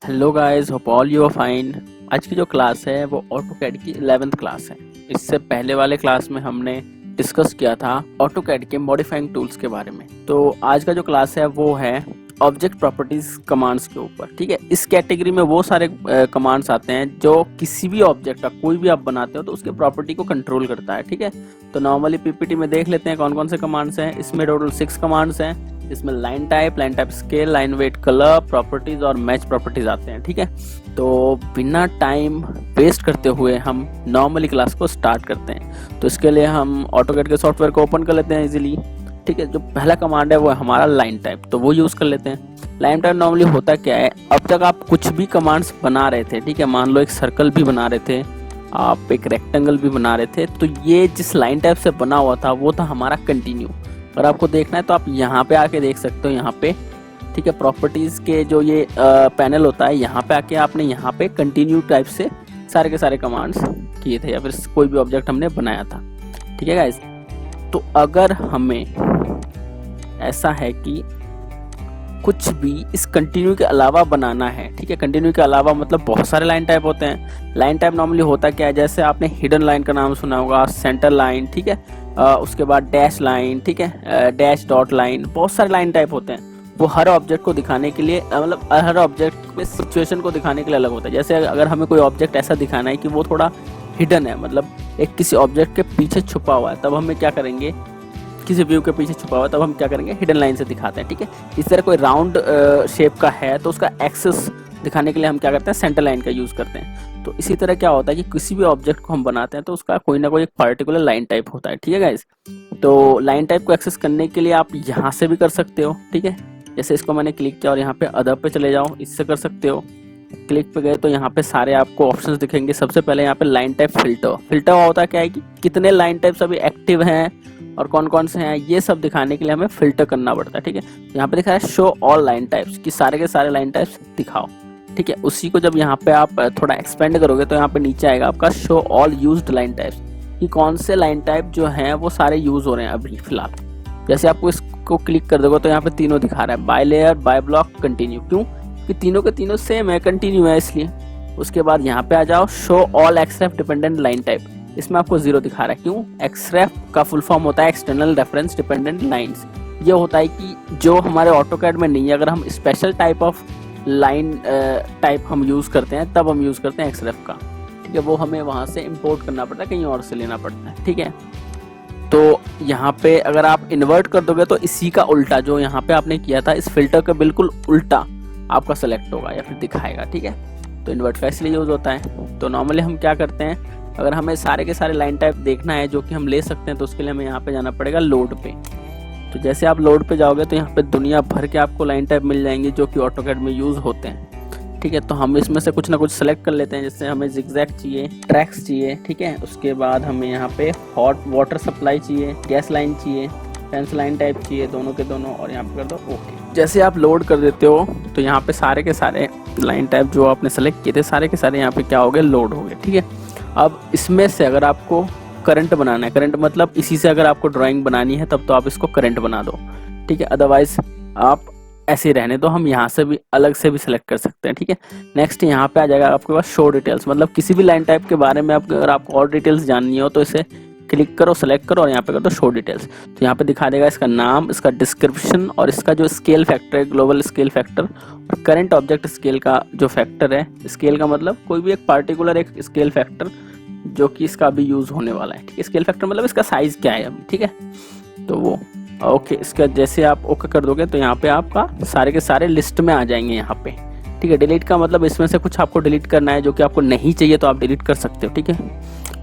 Hello guys, hope all you are fine. आज की जो क्लास है वो ऑटोकैड की 11th क्लास है। इससे पहले वाले क्लास में हमने डिस्कस किया था ऑटोकैड के मॉडिफाइंग टूल्स के बारे में। तो आज का जो क्लास है वो है ऑब्जेक्ट प्रॉपर्टीज कमांड्स के ऊपर। ठीक है, इस कैटेगरी में वो सारे कमांड्स आते हैं जो किसी भी ऑब्जेक्ट का कोई भी आप बनाते हो तो उसके प्रॉपर्टी को कंट्रोल करता है। ठीक है, तो नॉर्मली पीपीटी में देख लेते हैं कौन कौन से कमांड्स हैं। इसमें टोटल 6 कमांड्स हैं। इसमें line type scale, line weight, colour properties और मैच प्रॉपर्टीज आते हैं। ठीक है, तो बिना टाइम वेस्ट करते हुए हम नॉर्मली क्लास को स्टार्ट करते हैं। तो इसके लिए हम ऑटोकैड के सॉफ्टवेयर को ओपन कर लेते हैं इजीली। ठीक है, जो पहला कमांड है वो है हमारा लाइन टाइप, तो वो यूज़ कर लेते हैं। लाइन टाइप नॉर्मली होता क्या है, अब तक आप कुछ भी कमांड्स बना रहे थे, ठीक है, मान लो एक सर्कल भी बना रहे थे, आप एक रेक्टेंगल भी बना रहे थे, तो ये जिस लाइन टाइप से बना हुआ था वो था हमारा कंटिन्यू। अगर आपको देखना है तो आप यहाँ पे आके देख सकते हो, यहाँ पे ठीक है प्रॉपर्टीज़ के जो ये पैनल होता है, यहाँ पे आके आपने यहाँ पे कंटिन्यू टाइप से सारे के सारे कमांड्स किए थे या फिर कोई भी ऑब्जेक्ट हमने बनाया था। ठीक है गाइस, तो अगर हमें ऐसा है कि कुछ भी इस कंटिन्यू के अलावा बनाना है, ठीक है, कंटिन्यू के अलावा मतलब बहुत सारे लाइन टाइप होते हैं। लाइन टाइप नॉर्मली होता क्या है, जैसे आपने हिडन लाइन का नाम सुना होगा, सेंटर लाइन, ठीक है, उसके बाद डैश लाइन, ठीक है, डैश डॉट लाइन, बहुत सारे लाइन टाइप होते हैं। वो हर ऑब्जेक्ट को दिखाने के लिए मतलब हर ऑब्जेक्ट में सिचुएशन को दिखाने के लिए अलग होता है। जैसे अगर हमें कोई ऑब्जेक्ट ऐसा दिखाना है कि वो थोड़ा हिडन है, मतलब एक किसी ऑब्जेक्ट के पीछे छुपा हुआ है, तब हमें क्या करेंगे, किसी व्यू के पीछे छुपा हुआ, तब हम क्या करेंगे, हिडन लाइन से दिखाते हैं। ठीक है, इस तरह कोई राउंड शेप का है तो उसका एक्सेस दिखाने के लिए हम क्या करते हैं, सेंटर लाइन का यूज़ करते हैं। तो इसी तरह क्या होता है कि किसी भी ऑब्जेक्ट को हम बनाते हैं तो उसका कोई ना कोई एक पर्टिकुलर लाइन टाइप होता है। ठीक है गाइस, तो लाइन टाइप को एक्सेस करने के लिए आप यहाँ से भी कर सकते हो। ठीक है, जैसे इसको मैंने क्लिक किया और यहाँ पे अदर पे चले जाओ, इससे कर सकते हो। क्लिक पे गए तो यहाँ पे सारे आपको ऑप्शंस दिखेंगे। सबसे पहले यहाँ पे लाइन टाइप फिल्टर होता क्या है कि कितने लाइन टाइप्स अभी एक्टिव हैं और कौन कौन से हैं, ये सब दिखाने के लिए हमें फिल्टर करना पड़ता है। ठीक है, यहाँ पे दिखा है शो ऑल लाइन टाइप्स, कि सारे के सारे लाइन टाइप्स दिखाओ। ठीक है, उसी को जब यहाँ पे आप थोड़ा एक्सपेंड करोगे तो यहाँ पे नीचे आएगा आपका show all used line types, कि कौन से लाइन टाइप जो हैं वो सारे यूज हो रहे हैं अभी फिलहाल। जैसे आपको इसको क्लिक कर दोगे तो यहाँ पे तीनों दिखा रहा है, by layer, bye block, continue. क्यों कि तीनों के तीनों सेम है, कंटिन्यू है इसलिए। उसके बाद यहाँ पे आ जाओ show all xref dependent line type, इसमें आपको 0 दिखा रहा है। क्यों, एक्सरेफ का फुल फॉर्म होता है एक्सटर्नल रेफरेंस डिपेंडेंट लाइंस। ये होता है कि जो हमारे ऑटोकैड में नहीं है, अगर हम special type of line type हम यूज़ करते हैं तब हम यूज़ करते हैं एक्सरेफ का। ठीक है, वो हमें वहाँ से इंपोर्ट करना पड़ता है, कहीं और से लेना पड़ता है। ठीक है, तो यहाँ पे अगर आप इन्वर्ट कर दोगे तो इसी का उल्टा जो यहाँ पे आपने किया था, इस फिल्टर का बिल्कुल उल्टा आपका सेलेक्ट होगा या फिर दिखाएगा। ठीक है, तो इन्वर्ट का इसलिए यूज़ होता है। तो नॉर्मली हम क्या करते हैं, अगर हमें सारे के सारे लाइन टाइप देखना है जो कि हम ले सकते हैं, तो उसके लिए हमें यहाँ पे जाना पड़ेगा लोड पे। तो जैसे आप लोड पे जाओगे तो यहाँ पे दुनिया भर के आपको लाइन टाइप मिल जाएंगे जो कि ऑटोकैड में यूज़ होते हैं। ठीक है, तो हम इसमें से कुछ ना कुछ सेलेक्ट कर लेते हैं। जैसे हमें जिगजैग चाहिए, ट्रैक्स चाहिए, ठीक है, उसके बाद हमें यहाँ पे हॉट वाटर सप्लाई चाहिए, गैस लाइन चाहिए, फेंस लाइन टाइप चाहिए, दोनों के दोनों, और यहाँ पे कर दो ओके। जैसे आप लोड कर देते हो तो यहाँ पे सारे के सारे लाइन टाइप जो आपने सेलेक्ट किए थे सारे के सारे यहाँ पे क्या हो गए, लोड हो गए। ठीक है, अब इसमें से अगर आपको करंट बनाना है, करंट मतलब इसी से अगर आपको ड्राइंग बनानी है तब तो आप इसको करंट बना दो। ठीक है, अदरवाइज आप ऐसे रहने दो, हम यहाँ से भी अलग से भी सिलेक्ट कर सकते हैं। ठीक है, नेक्स्ट यहाँ पे आ जाएगा आपके पास शो डिटेल्स, मतलब किसी भी लाइन टाइप के बारे में अगर आपको और डिटेल्स जाननी हो तो इसे क्लिक करो, सेलेक्ट करो और यहाँ पे कर दो शो डिटेल्स। तो यहाँ पे दिखा देगा इसका नाम, इसका डिस्क्रिप्शन और इसका जो स्केल फैक्टर है, ग्लोबल स्केल फैक्टर, और करंट ऑब्जेक्ट स्केल का जो फैक्टर है। स्केल का मतलब कोई भी एक पार्टिकुलर एक स्केल फैक्टर जो कि इसका अभी यूज़ होने वाला है। ठीक है, स्केल फैक्टर मतलब इसका साइज़ क्या है अभी। ठीक है, तो वो ओके, इसका जैसे आप ओके कर दोगे तो यहाँ पे आपका सारे के सारे लिस्ट में आ जाएंगे यहाँ पे। ठीक है, डिलीट का मतलब इसमें से कुछ आपको डिलीट करना है जो कि आपको नहीं चाहिए तो आप डिलीट कर सकते हो। ठीक है,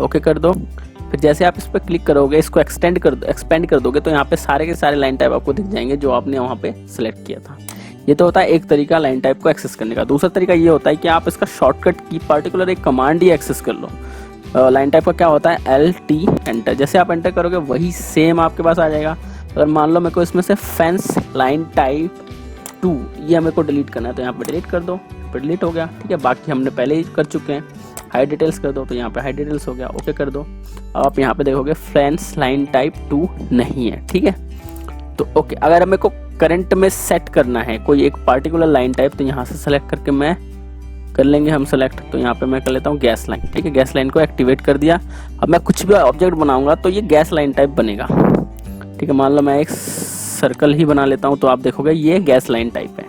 ओके कर दो। फिर जैसे आप इस पर क्लिक करोगे, इसको एक्सपेंड कर दोगे तो यहाँ पे सारे के सारे लाइन टाइप आपको दिख जाएंगे जो आपने वहाँ पे सेलेक्ट किया था। ये तो होता है एक तरीका लाइन टाइप को एक्सेस करने का। दूसरा तरीका ये होता है कि आप इसका शॉर्टकट की पर्टिकुलर एक कमांड ही एक्सेस कर लो। लाइन टाइप का क्या होता है, LT एंटर, जैसे आप एंटर करोगे वही सेम आपके पास आ जाएगा। अगर मान लो मेरे को इसमें से फेंस लाइन टाइप 2 ये मेरे को डिलीट करना है तो यहाँ पे डिलीट कर दो, पे डिलीट हो गया। ठीक है, बाकी हमने पहले ही कर चुके हैं। हाई डिटेल्स कर दो तो यहाँ पे हाई डिटेल्स हो गया, ओके कर दो। अब आप यहाँ पे देखोगे फेंस लाइन टाइप 2 नहीं है। ठीक है, तो ओके, अगर मेरे को करंट में सेट करना है कोई एक पार्टिकुलर लाइन टाइप तो यहाँ से सेलेक्ट करके मैं कर लेंगे हम सेलेक्ट। तो यहाँ पे मैं कर लेता हूँ गैस लाइन, ठीक है, गैस लाइन को एक्टिवेट कर दिया। अब मैं कुछ भी ऑब्जेक्ट बनाऊंगा तो ये गैस लाइन टाइप बनेगा, ठीक है। मान लो मैं एक सर्कल ही बना लेता हूँ तो आप देखोगे ये गैस लाइन टाइप है,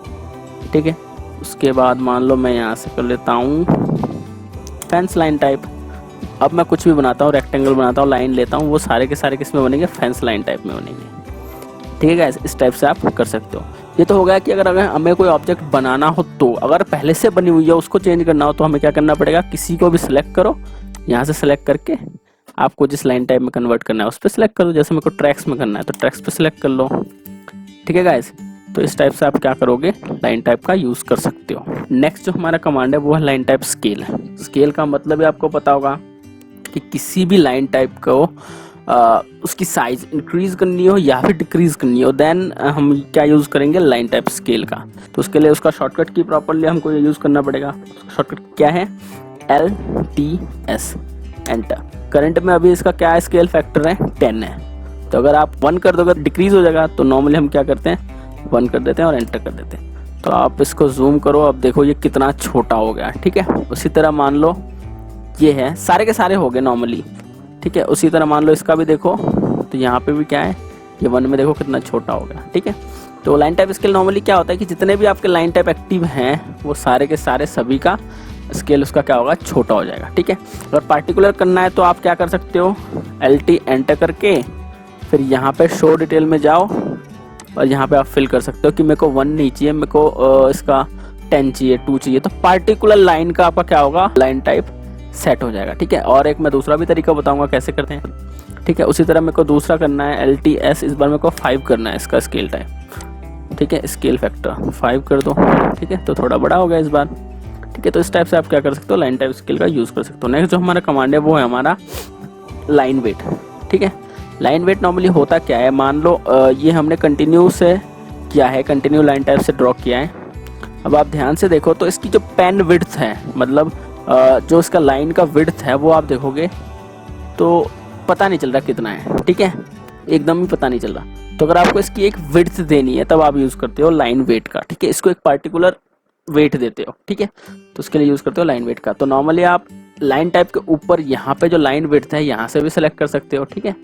ठीक है। उसके बाद मान लो मैं यहाँ से कर लेता हूँ फेंस लाइन टाइप। अब मैं कुछ भी बनाता हूँ, रेक्टेंगल बनाता हूँ, लाइन लेता हूँ, वो सारे के सारे किस में बनेंगे, फेंस लाइन टाइप में बनेंगे, ठीक है गाइस। इस टाइप से आप कर सकते हो। ये तो हो गया कि अगर हमें कोई ऑब्जेक्ट बनाना हो तो, अगर पहले से बनी हुई है उसको चेंज करना हो तो हमें क्या करना पड़ेगा, किसी को भी सिलेक्ट करो, यहाँ से सिलेक्ट करके आपको जिस लाइन टाइप में कन्वर्ट करना है उस पर सिलेक्ट करो। जैसे मेरे को ट्रैक्स में करना है तो ट्रैक्स पे सिलेक्ट कर लो, ठीक है गाइस। तो इस टाइप से आप क्या करोगे, लाइन टाइप का यूज़ कर सकते हो। नेक्स्ट जो हमारा कमांड है वो है लाइन टाइप स्केल। स्केल का मतलब भी आपको पता होगा कि किसी भी लाइन टाइप को उसकी साइज इंक्रीज करनी हो या फिर डिक्रीज करनी हो, देन हम क्या यूज़ करेंगे, लाइन टाइप स्केल का। तो उसके लिए उसका शॉर्टकट की प्रॉपरली हमको ये यूज़ करना पड़ेगा। शॉर्टकट क्या है, LTS, एंटर। करंट में अभी इसका क्या स्केल फैक्टर है, 10 है। तो अगर आप 1 कर दोगे डिक्रीज हो जाएगा, तो नॉर्मली हम क्या करते हैं, 1 कर देते हैं और एंटर कर देते हैं। तो आप इसको जूम करो, अब देखो ये कितना छोटा हो गया, ठीक है। उसी तरह मान लो ये है, सारे के सारे हो गए नॉर्मली, ठीक है। उसी तरह मान लो इसका भी देखो, तो यहाँ पे भी क्या है, ये 1 में देखो कितना छोटा हो गया, ठीक है। तो लाइन टाइप स्केल नॉर्मली क्या होता है कि जितने भी आपके लाइन टाइप एक्टिव हैं वो सारे के सारे सभी का स्केल उसका क्या होगा, छोटा हो जाएगा, ठीक है। अगर पार्टिकुलर करना है तो आप क्या कर सकते हो, LT एंटर करके फिर यहाँ पे शो डिटेल में जाओ और यहाँ पे आप फिल कर सकते हो कि मेरे को 1 नहीं चाहिए, मेरे को इसका 10 चाहिए, 2 चाहिए। तो पार्टिकुलर लाइन का आपका क्या होगा, लाइन टाइप सेट हो जाएगा, ठीक है। और एक मैं दूसरा भी तरीका बताऊंगा कैसे करते हैं, ठीक है। उसी तरह मेरे को दूसरा करना है LTS, इस बार मेरे को 5 करना है इसका स्केल टाइप, ठीक है। स्केल फैक्टर 5 कर दो, ठीक है। तो थोड़ा बड़ा हो गया इस बार, ठीक है। तो इस टाइप से आप क्या कर सकते हो, लाइन टाइप स्केल का यूज़ कर सकते हो। नेक्स्ट जो हमारा कमांड है वो है हमारा लाइन वेट, ठीक है। लाइन वेट नॉर्मली होता क्या है, मान लो ये हमने कंटिन्यू से किया है, कंटिन्यू लाइन टाइप से ड्रॉ किया है। अब आप ध्यान से देखो तो इसकी जो पेन विड्थ है, मतलब जो इसका लाइन का विड्थ है वो आप देखोगे तो पता नहीं चल रहा कितना है, ठीक है, एकदम ही पता नहीं चल रहा। तो अगर आपको इसकी एक विड्थ देनी है तब आप यूज़ करते हो लाइन वेट का, ठीक है। इसको एक पार्टिकुलर वेट देते हो, ठीक है। तो उसके लिए यूज़ करते हो लाइन वेट का। तो नॉर्मली आप लाइन टाइप के ऊपर यहाँ पे जो लाइन विड्थ है यहाँ से भी सिलेक्ट कर सकते हो, ठीक है।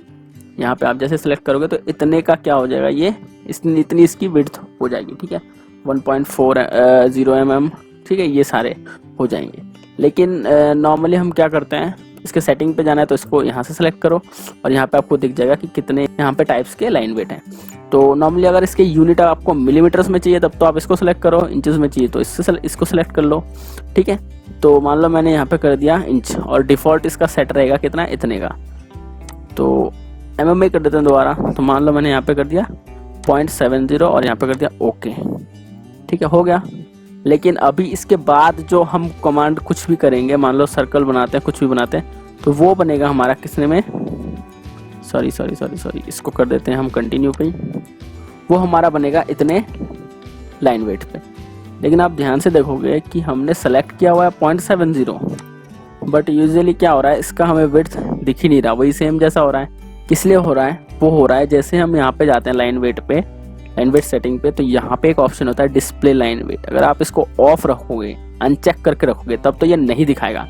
यहाँ पे आप जैसे सिलेक्ट करोगे तो इतने का क्या हो जाएगा, ये इतनी इसकी विड्थ हो जाएगी, ठीक है। 1.40 mm, ठीक है, ये सारे हो जाएंगे। लेकिन नॉर्मली हम क्या करते हैं, इसके सेटिंग पे जाना है तो इसको यहाँ से सिलेक्ट करो और यहाँ पे आपको दिख जाएगा कि कितने यहाँ पे टाइप्स के लाइन वेट हैं। तो नॉर्मली अगर इसके यूनिट आपको मिलीमीटर्स में चाहिए तब तो आप इसको सिलेक्ट करो, इंचेस में चाहिए तो इसको सिलेक्ट कर लो, ठीक है। तो मान लो मैंने यहाँ पे कर दिया इंच और डिफ़ॉल्ट इसका सेट रहेगा कितना, इतने का। तो mm में कर देते हैं दोबारा। तो मान लो मैंने यहाँ पे कर दिया 0.70 और यहाँ पे कर दिया ओके, ठीक है, हो गया। लेकिन अभी इसके बाद जो हम कमांड कुछ भी करेंगे, मान लो सर्कल बनाते हैं, कुछ भी बनाते हैं, तो वो बनेगा हमारा किसने में, सॉरी इसको कर देते हैं हम कंटिन्यू पे ही, वो हमारा बनेगा इतने लाइन वेट पे। लेकिन आप ध्यान से देखोगे कि हमने सेलेक्ट किया हुआ है 0.70, बट यूजुअली क्या हो रहा है, इसका हमें विड्थ दिख ही नहीं रहा, वही सेम जैसा हो रहा है। किस लिए हो रहा है, वो हो रहा है जैसे हम यहाँ पे जाते हैं लाइन वेट पे, लाइन वेट सेटिंग पे, तो यहाँ पे एक ऑप्शन होता है डिस्प्ले लाइन वेट। अगर आप इसको ऑफ रखोगे, अनचेक करके रखोगे, तब तो ये नहीं दिखाएगा।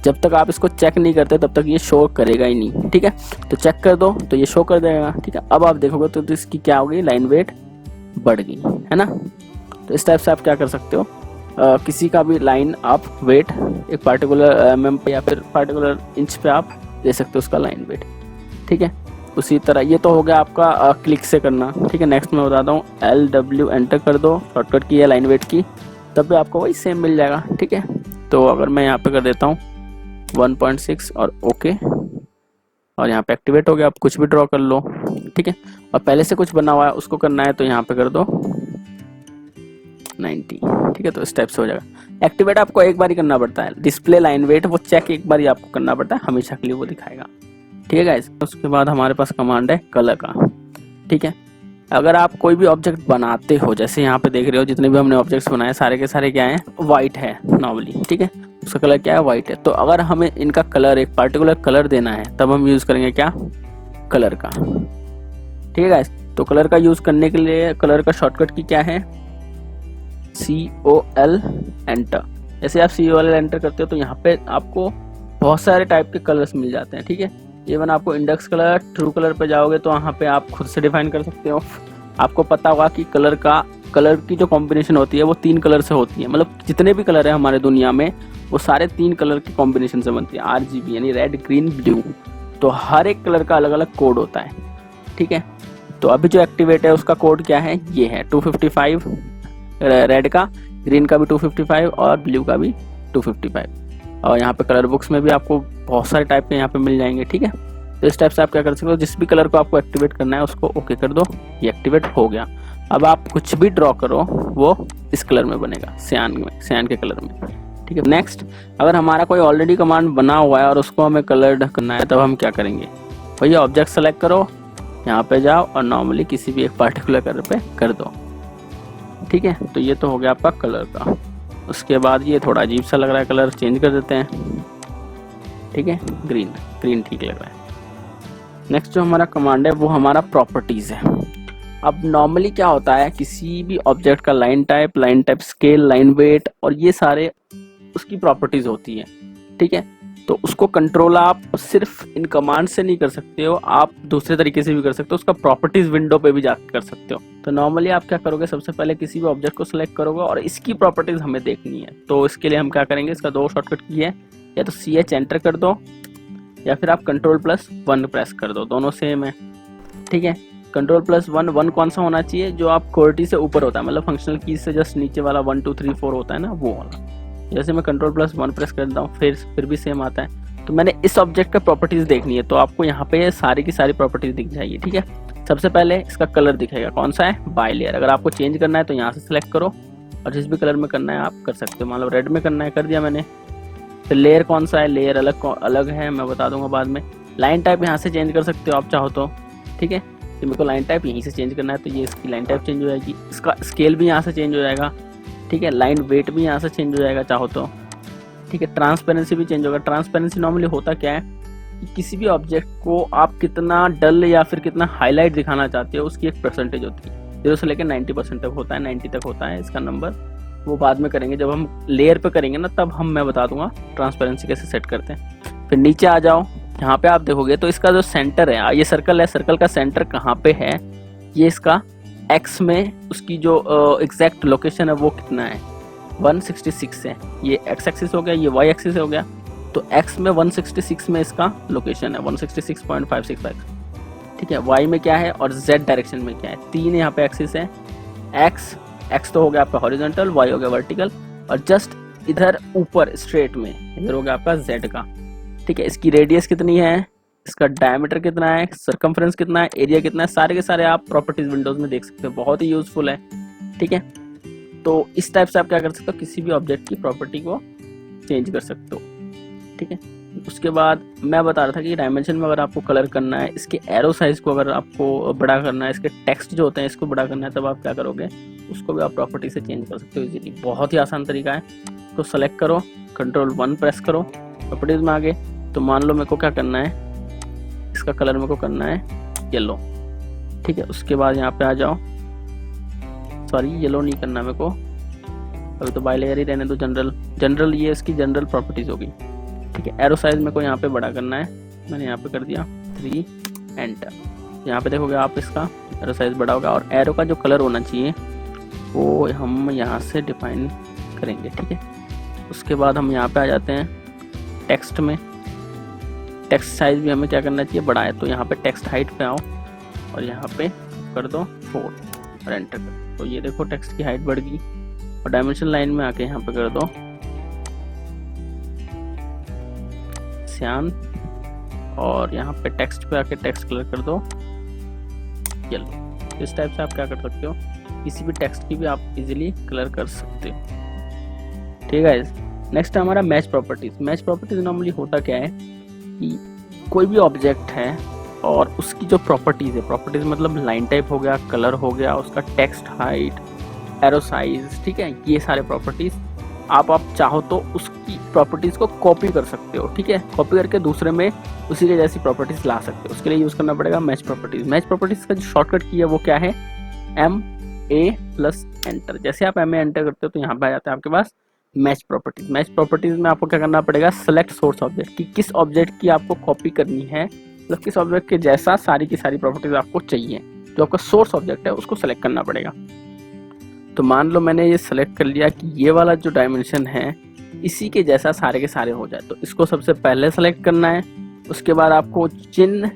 जब तक आप इसको चेक नहीं करते तब तक ये शो करेगा ही नहीं, ठीक है। तो चेक कर दो तो ये शो कर देगा, ठीक है। अब आप देखोगे तो इसकी क्या हो गई, लाइन वेट बढ़ गई, है ना। तो इस टाइप से आप क्या कर सकते हो, किसी का भी लाइन आप वेट एक पार्टिकुलर mm पे या फिर पार्टिकुलर इंच पे आप दे सकते हो उसका लाइन वेट, ठीक है। उसी तरह ये तो हो गया आपका क्लिक से करना, ठीक है। नेक्स्ट मैं बताता हूँ, LW एंटर कर दो, शॉर्टकट की है लाइन वेट की, तब भी आपको वही सेम मिल जाएगा, ठीक है। तो अगर मैं यहाँ पे कर देता हूँ 1.6 और ओके, और यहाँ पे एक्टिवेट हो गया। आप कुछ भी ड्रॉ कर लो, ठीक है। और पहले से कुछ बना हुआ है उसको करना है तो यहाँ पे कर दो 90, ठीक है। तो इस टाइप से हो जाएगा। एक्टिवेट आपको एक बार ही करना पड़ता है, डिस्प्ले लाइन वेट वो चेक एक बार ही आपको करना पड़ता है, हमेशा के लिए वो दिखाएगा, ठीक है गाइस। उसके बाद हमारे पास कमांड है कलर का, ठीक है। अगर आप कोई भी ऑब्जेक्ट बनाते हो, जैसे यहाँ पे देख रहे हो जितने भी हमने ऑब्जेक्ट्स बनाए सारे के सारे क्या हैं, वाइट है नॉर्मली, ठीक है। उसका कलर क्या है, वाइट है। तो अगर हमें इनका कलर एक पार्टिकुलर कलर देना है तब हम यूज़ करेंगे क्या, कलर का, ठीक है गाइस। तो कलर का यूज़ करने के लिए कलर का शॉर्टकट की क्या है, COL एंटर, जैसे आप COLL एंटर करते हो तो यहाँ पे आपको बहुत सारे टाइप के कलर्स मिल जाते हैं, ठीक है। इवन आपको इंडेक्स कलर, ट्रू कलर पे जाओगे तो वहाँ पे आप खुद से डिफाइन कर सकते हो। आपको पता होगा कि कलर की जो कॉम्बिनेशन होती है वो 3 कलर से होती है, मतलब जितने भी कलर है हमारे दुनिया में वो सारे 3 कलर की कॉम्बिनेशन से बनती है, RGB यानी रेड, ग्रीन, ब्लू। तो हर एक कलर का अलग अलग कोड होता है, ठीक है। तो अभी जो एक्टिवेट है उसका कोड क्या है, ये है 255 रेड का, ग्रीन का भी 255 और ब्लू का भी 255। और यहाँ पे कलर बुक्स में भी आपको बहुत सारे टाइप के यहाँ पे मिल जाएंगे, ठीक है। तो इस टाइप से आप क्या कर सकते हो, जिस भी कलर को आपको एक्टिवेट करना है उसको ओके कर दो, ये एक्टिवेट हो गया। अब आप कुछ भी ड्रॉ करो वो इस कलर में बनेगा, सियान के कलर में, ठीक है। नेक्स्ट, अगर हमारा कोई ऑलरेडी कमांड बना हुआ है और उसको हमें कलर करना है, तब हम क्या करेंगे, भैया ऑब्जेक्ट सेलेक्ट करो, यहाँ पे जाओ और नॉर्मली किसी भी एक पार्टिकुलर कलर पे कर दो, ठीक है। तो ये तो हो गया आपका कलर का। उसके बाद ये थोड़ा अजीब सा लग रहा है, कलर चेंज कर देते हैं, ठीक है, ग्रीन ठीक लग रहा है। नेक्स्ट जो हमारा कमांड है वो हमारा प्रॉपर्टीज़ है। अब नॉर्मली क्या होता है, किसी भी ऑब्जेक्ट का line type scale, line weight और ये सारे उसकी प्रॉपर्टीज़ होती है, ठीक है। तो उसको कंट्रोल आप सिर्फ इन कमांड से नहीं कर सकते हो, आप दूसरे तरीके से भी कर सकते हो, उसका प्रॉपर्टीज विंडो पे भी जाकर कर सकते हो। तो नॉर्मली आप क्या करोगे, सबसे पहले किसी भी ऑब्जेक्ट को सिलेक्ट करोगे और इसकी प्रॉपर्टीज हमें देखनी है। तो इसके लिए हम क्या करेंगे, इसका 2 शॉर्टकट की है, या तो CH एंटर कर दो या फिर आप Ctrl+1 प्रेस कर दो, दोनों सेम है, ठीक है। Ctrl+1 कौन सा होना चाहिए, जो आप QWERTY से ऊपर होता है, मतलब फंक्शनल की से जस्ट नीचे वाला 1 2 3 4 होता है ना, वो वाला। जैसे मैं Ctrl+1 प्रेस करता हूँ फिर भी सेम आता है। तो मैंने इस ऑब्जेक्ट का प्रॉपर्टीज देखनी है, तो आपको यहाँ पे सारी की सारी प्रॉपर्टीज दिख जाएगी, ठीक है। सबसे पहले इसका कलर दिखेगा, कौन सा है, बाई लेयर। अगर आपको चेंज करना है तो यहाँ से सिलेक्ट करो और जिस भी कलर में करना है आप कर सकते हो, मान लो रेड में करना है, कर दिया मैंने। फिर लेयर कौन सा है, लेयर अलग है, मैं बता दूंगा बाद में। लाइन टाइप यहाँ से चेंज कर सकते हो आप चाहो तो, ठीक है। तो मेरे को लाइन टाइप यहीं से चेंज करना है, तो ये इसकी लाइन टाइप चेंज हो जाएगी, इसका स्केल भी यहाँ से चेंज हो जाएगा, ठीक है। लाइन वेट भी यहाँ से चेंज हो जाएगा चाहो तो, ठीक है। ट्रांसपेरेंसी भी चेंज होगा। ट्रांसपेरेंसी नॉर्मली होता क्या है कि किसी भी ऑब्जेक्ट को आप कितना डल या फिर कितना हाईलाइट दिखाना चाहते हो उसकी एक परसेंटेज होती है, 0 से लेकर 90% तक होता है, 90 तक होता है इसका नंबर। वो बाद में करेंगे, जब हम लेयर पे करेंगे ना तब मैं बता दूंगा ट्रांसपेरेंसी कैसे सेट करते हैं। फिर नीचे आ जाओ, यहाँ पे आप देखोगे तो इसका जो सेंटर है, ये सर्कल है, सर्कल का सेंटर कहाँ पे है, ये इसका एक्स में उसकी जो एग्जैक्ट लोकेशन है वो कितना है, 166 है। ये एक्स एक्सिस हो गया, ये वाई एक्सिस हो गया। तो एक्स में 166 में इसका लोकेशन है 166.565, ठीक है। वाई में क्या है और जेड डायरेक्शन में क्या है, 3 यहाँ पे एक्सिस है। एक्स तो हो गया आपका हॉरिजॉन्टल, वाई हो गया वर्टिकल, और जस्ट इधर ऊपर स्ट्रेट में इधर हो गया आपका जेड का, ठीक है। इसकी रेडियस कितनी है, इसका डायमीटर कितना है, सर्कमफ्रेंस कितना है, एरिया कितना है, सारे के सारे आप प्रॉपर्टीज विंडोज में देख सकते हो, बहुत ही यूजफुल है, ठीक है। तो इस टाइप से आप क्या कर सकते हो, किसी भी ऑब्जेक्ट की प्रॉपर्टी को चेंज कर सकते हो, ठीक है। उसके बाद मैं बता रहा था कि डायमेंशन में अगर आपको कलर करना है, इसके एरो साइज को अगर आपको बड़ा करना है, इसके टेक्स्ट जो होते हैं इसको बड़ा करना है, तब आप क्या करोगे, उसको भी आप प्रॉपर्टी से चेंज कर सकते हो इजीली। बहुत ही आसान तरीका है। तो सेलेक्ट करो, Ctrl+1 प्रेस करो, प्रॉपर्टीज में आगे। तो मान लो मेरे को क्या करना है, इसका कलर मेरे को करना है येलो, ठीक है। उसके बाद यहाँ पे आ जाओ, सॉरी येलो नहीं करना मेरे को, अभी तो बाई लेयर ही रहने दो, जनरल ये इसकी जनरल प्रॉपर्टीज होगी, ठीक है। एरो साइज मेरे को यहाँ पे बड़ा करना है, मैंने यहाँ पे कर दिया 3 एंटर। यहाँ पे देखोगे आप इसका एरो साइज बड़ा होगा, और एरो का जो कलर होना चाहिए वो हम यहाँ से डिफाइन करेंगे, ठीक है। उसके बाद हम यहाँ पे आ जाते हैं टेक्स्ट में। टेक्स्ट साइज भी हमें क्या करना चाहिए, बड़ा है, तो यहाँ पे टेक्स्ट हाइट पे आओ और यहाँ पे कर दो 4 और एंटर कर। तो ये देखो टेक्स्ट की हाइट बढ़ गई, और डायमेंशन लाइन में आके यहाँ पे कर दो सियान, और यहाँ पे टेक्स्ट पे आके टेक्स्ट कलर कर दो येलो। इस टाइप से आप क्या कर सकते हो, किसी भी टेक्स्ट की भी आप इजीली कलर कर सकते हो, ठीक है। नेक्स्ट है हमारा match properties. Match properties normally होता क्या है कि कोई भी ऑब्जेक्ट है और उसकी जो प्रॉपर्टीज है, प्रॉपर्टीज मतलब लाइन टाइप हो गया, कलर हो गया, उसका टेक्स्ट हाइट, एरो साइज, ठीक है, ये सारे प्रॉपर्टीज आप चाहो तो उसकी प्रॉपर्टीज को कॉपी कर सकते हो, ठीक है। कॉपी करके दूसरे में उसी के जैसी प्रॉपर्टीज ला सकते हो। उसके लिए यूज करना पड़ेगा मैच प्रॉपर्टीज। मैच प्रॉपर्टीज का जो शॉर्टकट की है वो क्या है, MA+ एंटर। जैसे आप MA एंटर करते हो तो यहाँ पे आ जाता है आपके पास मैच प्रॉपर्टीज में आपको क्या करना पड़ेगा, सेलेक्ट सोर्स ऑब्जेक्ट कि किस ऑब्जेक्ट की आपको कॉपी करनी है, मतलब किस ऑब्जेक्ट के जैसा सारी की सारी प्रॉपर्टीज आपको चाहिए, जो आपका सोर्स ऑब्जेक्ट है उसको सेलेक्ट करना पड़ेगा। तो मान लो मैंने ये सेलेक्ट कर लिया कि ये वाला जो डायमेंशन है इसी के जैसा सारे के सारे हो जाए, तो इसको सबसे पहले सेलेक्ट करना है। उसके बाद आपको जिन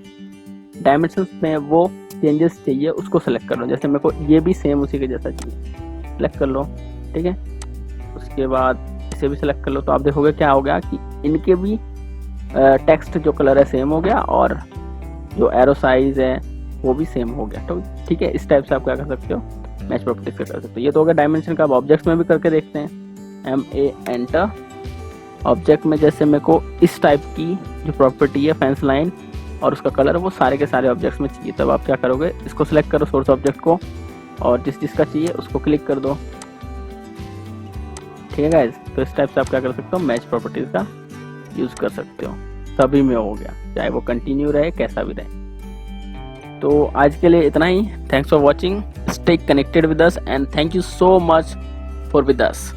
डायमेंशंस में वो चेंजेस चाहिए उसको सेलेक्ट कर लो, जैसे मेरे को ये भी सेम उसी के जैसा चाहिए, सेलेक्ट कर लो, ठीक है। उसके बाद इसे भी सेलेक्ट कर लो, तो आप देखोगे क्या हो गया कि इनके भी टेक्स्ट जो कलर है सेम हो गया और जो एरो साइज है वो भी सेम हो गया। तो ठीक है, इस टाइप से आप क्या कर सकते हो, मैच प्रॉपर्टीज कर सकते हो। ये तो हो गया डायमेंशन का। अब ऑब्जेक्ट्स में भी करके देखते हैं। MA enter. ऑब्जेक्ट में जैसे मेरे को इस टाइप की जो प्रॉपर्टी है फेंस लाइन और उसका कलर वो सारे के सारे ऑब्जेक्ट्स में चाहिए, तब आप क्या करोगे, इसको सिलेक्ट करो सोर्स ऑब्जेक्ट को और जिस जिसका चाहिए उसको क्लिक कर दो, ठीक है गाइज। तो इस टाइप से आप क्या कर सकते हो, मैच प्रॉपर्टीज का यूज कर सकते हो। सभी में हो गया, चाहे वो कंटिन्यू रहे कैसा भी रहे। तो आज के लिए इतना ही। Thanks for watching, stay connected with us and thank you so much for with us.